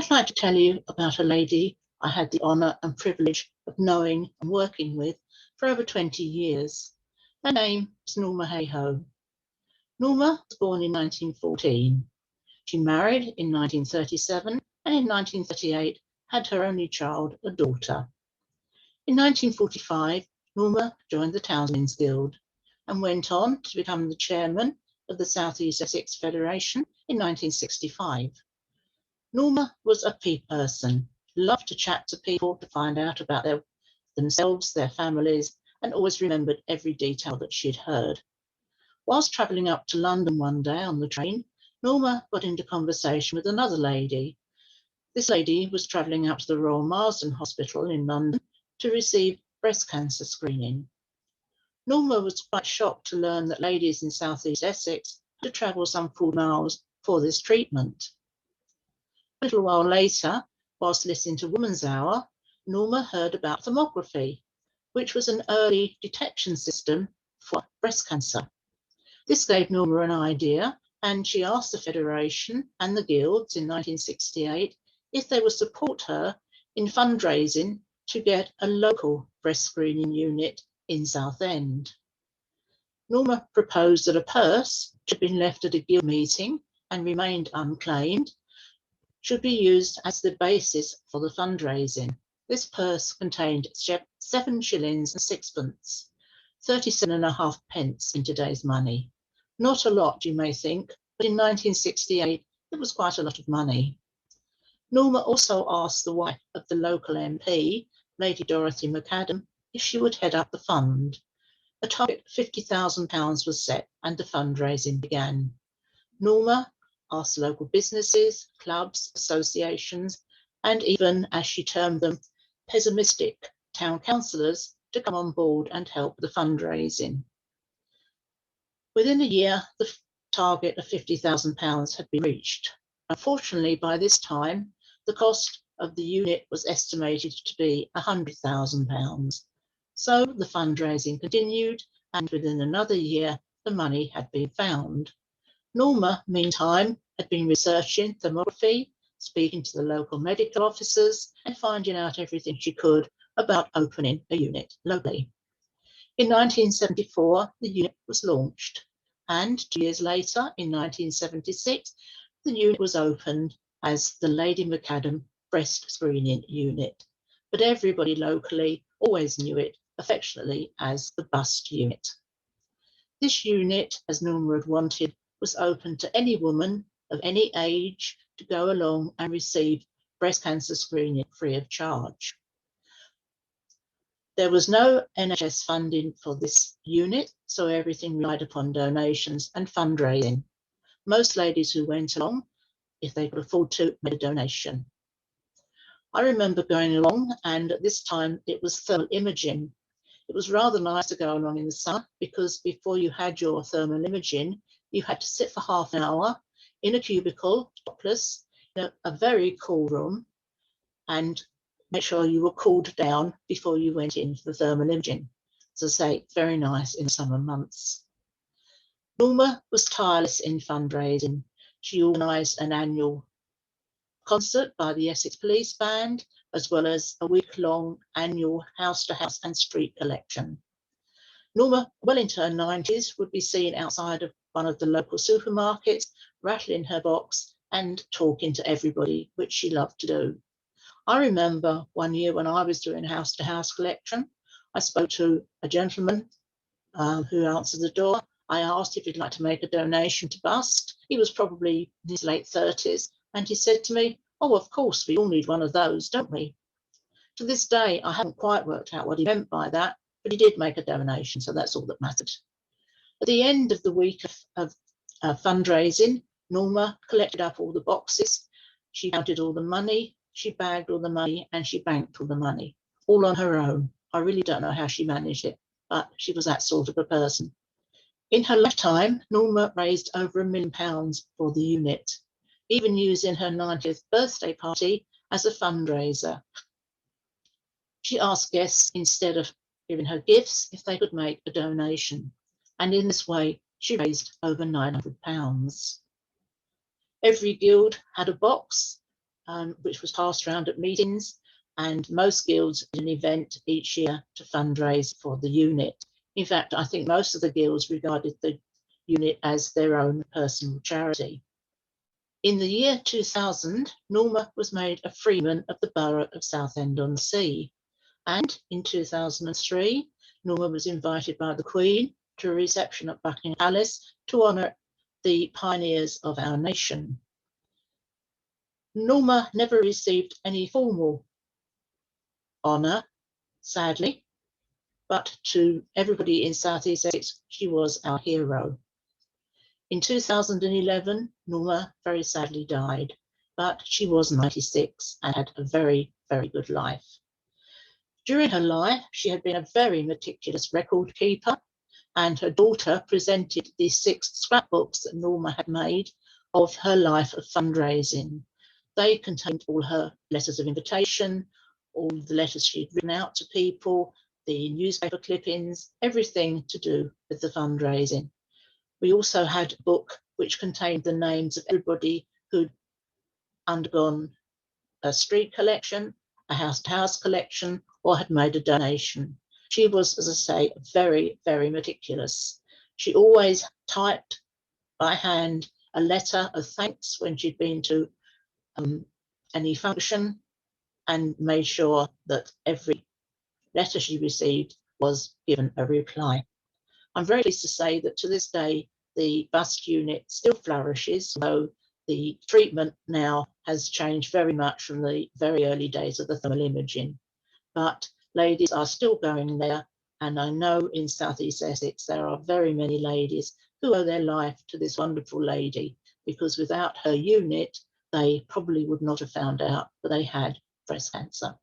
I'd like to tell you about a lady I had the honour and privilege of knowing and working with for over 20 years. Her name is Norma Heigho. Norma was born in 1914. She married in 1937 and in 1938 had her only child, a daughter. In 1945, Norma joined the Townsmen's Guild and went on to become the chairman of the South East Essex Federation in 1965. Norma was a people person, loved to chat to people to find out about themselves, their families, and always remembered every detail that she'd heard. Whilst travelling up to London one day on the train, Norma got into conversation with another lady. This lady was travelling out to the Royal Marsden Hospital in London to receive breast cancer screening. Norma was quite shocked to learn that ladies in South East Essex had to travel some 4 miles for this treatment. A little while later, whilst listening to Woman's Hour, Norma heard about thermography, which was an early detection system for breast cancer. This gave Norma an idea, and she asked the Federation and the guilds in 1968 if they would support her in fundraising to get a local breast screening unit in Southend. Norma proposed that a purse, which had been left at a guild meeting and remained unclaimed, should be used as the basis for the fundraising. This purse contained 7 shillings and sixpence, 37.5 pence in today's money. Not a lot, you may think, but in 1968, it was quite a lot of money. Norma also asked the wife of the local MP, Lady Dorothy McAdam, if she would head up the fund. A target of £50,000 was set and the fundraising began. Norma asked local businesses, clubs, associations, and even, as she termed them, pessimistic town councillors to come on board and help the fundraising. Within a year, the target of £50,000 had been reached. Unfortunately, by this time, the cost of the unit was estimated to be £100,000. So the fundraising continued, and within another year, the money had been found. Norma, meantime, had been researching thermography, speaking to the local medical officers, and finding out everything she could about opening a unit locally. In 1974, the unit was launched, and 2 years later, in 1976, the unit was opened as the Lady McAdam Breast Screening Unit, but everybody locally always knew it affectionately as the Bust Unit. This unit, as Norma had wanted, was open to any woman of any age to go along and receive breast cancer screening free of charge. There was no NHS funding for this unit, so everything relied upon donations and fundraising. Most ladies who went along, if they could afford to, made a donation. I remember going along, and at this time it was thermal imaging. It was rather nice to go along in the summer because before you had your thermal imaging, you had to sit for half an hour in a cubicle, topless, in a very cool room, and make sure you were cooled down before you went in for the thermal imaging. As I say, very nice in summer months. Norma was tireless in fundraising. She organised an annual concert by the Essex Police Band, as well as a week-long annual house-to-house and street collection. Norma, well into her 90s, would be seen outside of one of the local supermarkets, rattling her box and talking to everybody, which she loved to do. I remember one year when I was doing house-to-house collection, I spoke to a gentleman who answered the door. I asked if he'd like to make a donation to Bust. He was probably in his late 30s, and he said to me, "Oh, of course, we all need one of those, don't we?" To this day, I haven't quite worked out what he meant by that, but he did make a donation, so that's all that mattered. At the end of the week of fundraising, Norma collected up all the boxes. She counted all the money, she bagged all the money, and she banked all the money, all on her own. I really don't know how she managed it, but she was that sort of a person. In her lifetime, Norma raised over £1 million for the unit, even using her 90th birthday party as a fundraiser. She asked guests, instead of giving her gifts, if they could make a donation, and in this way she raised over £900. Every guild had a box which was passed around at meetings, and most guilds did an event each year to fundraise for the unit. In fact, I think most of the guilds regarded the unit as their own personal charity. In the year 2000, Norma was made a freeman of the Borough of Southend-on-Sea, and in 2003, Norma was invited by the Queen to a reception at Buckingham Palace to honour the pioneers of our nation. Norma never received any formal honour, sadly, but to everybody in South East Essex, she was our hero. In 2011, Norma very sadly died, but she was 96 and had a very, very good life. During her life, she had been a very meticulous record keeper, and her daughter presented the 6 scrapbooks that Norma had made of her life of fundraising. They contained all her letters of invitation, all the letters she'd written out to people, the newspaper clippings, everything to do with the fundraising. We also had a book which contained the names of everybody who'd undergone a street collection, a house-to-house collection, or had made a donation. She was, as I say, very, very meticulous. She always typed by hand a letter of thanks when she'd been to any function, and made sure that every letter she received was given a reply. I'm very pleased to say that to this day, the bust unit still flourishes, though the treatment now has changed very much from the very early days of the thermal imaging. But ladies are still going there, and I know in South East Essex there are very many ladies who owe their life to this wonderful lady, because without her unit, they probably would not have found out that they had breast cancer.